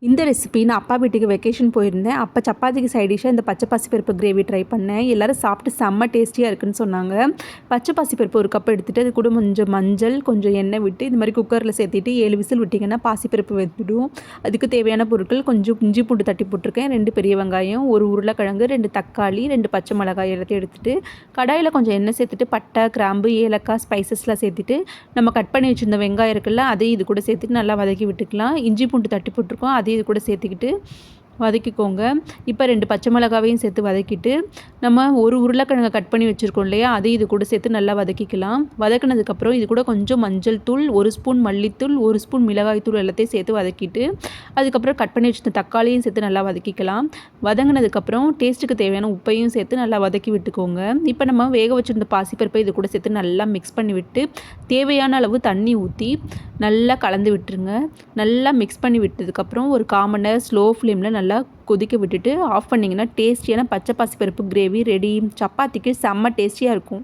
இந்த ரெசிபி நான் அப்பா வீட்டுக்கு வெக்கேஷன் போயிருந்தேன். அப்போ சப்பாத்திக்கு சைட் டிஷ்ஷாக இந்த பச்சை பாசிப்பருப்பு கிரேவி ட்ரை பண்ணேன். எல்லோரும் சாப்பிட்டு செம்ம டேஸ்டியாக இருக்குன்னு சொன்னாங்க. பச்சை பாசிப்பருப்பு ஒரு கப் எடுத்துகிட்டு அது கூட கொஞ்சம் மஞ்சள், கொஞ்சம் எண்ணெய் விட்டு இது மாதிரி குக்கரில் சேர்த்திட்டு 7 விசில் விட்டிங்கன்னா பாசிப்பருப்பு வெந்துடும். அதுக்கு தேவையான பொருட்கள் கொஞ்சம் இஞ்சி பூண்டு தட்டி போட்டிருக்கேன், 2 பெரிய வெங்காயம், 1 உருளைக்கிழங்கு, 2 தக்காளி, 2 பச்சை மிளகாய் எல்லாத்தையும் எடுத்துகிட்டு கடாயில் கொஞ்சம் எண்ணெய் சேர்த்துட்டு பட்டை, கிராம்பு, ஏலக்காய், ஸ்பைசஸ்லாம் சேர்த்துட்டு நம்ம கட் பண்ணி வச்சுருந்த வெங்காயம் இருக்குல்ல அதையும் இது கூட சேர்த்துட்டு நல்லா வதக்கி விட்டுக்கலாம். இஞ்சி பூண்டு தட்டி போட்டிருக்கோம், இது கூட சேர்த்துக்கிட்டு வதக்கிக்கோங்க. இப்போ 2 பச்சை மிளகாவையும் சேர்த்து வதக்கிட்டு நம்ம ஒரு உருளைக்கிழங்கை கட் பண்ணி வச்சுருக்கோம் இல்லையா, அதையும் இது கூட சேர்த்து நல்லா வதக்கிக்கலாம். வதக்கினதுக்கப்புறம் இது கூட கொஞ்சம் மஞ்சள் தூள், 1 ஸ்பூன் மல்லித்தூள், 1 ஸ்பூன் மிளகாய் தூள் எல்லாத்தையும் சேர்த்து வதக்கிட்டு அதுக்கப்புறம் கட் பண்ணி வச்சுருந்த தக்காளியும் சேர்த்து நல்லா வதக்கிக்கலாம். வதங்கினதுக்கப்புறம் டேஸ்ட்டுக்கு தேவையான உப்பையும் சேர்த்து நல்லா வதக்கி விட்டுக்கோங்க. இப்போ நம்ம வேக வச்சுருந்த பாசிப்பருப்பை இது கூட சேர்த்து நல்லா மிக்ஸ் பண்ணி விட்டு தேவையான அளவு தண்ணி ஊற்றி நல்லா கலந்து விட்டுருங்க. நல்லா மிக்ஸ் பண்ணி விட்டதுக்கப்புறம் ஒரு 1/4 மணி நேரம் ஸ்லோ ஃப்ளேமில் நல்லா கொதிக்க விட்டுட்டு ஆஃப் பண்ணிங்கன்னா டேஸ்டியான பச்சை பாசிப்பருப்பு கிரேவி ரெடி. சப்பாத்திக்கு செம்ம டேஸ்டியாக இருக்கும்.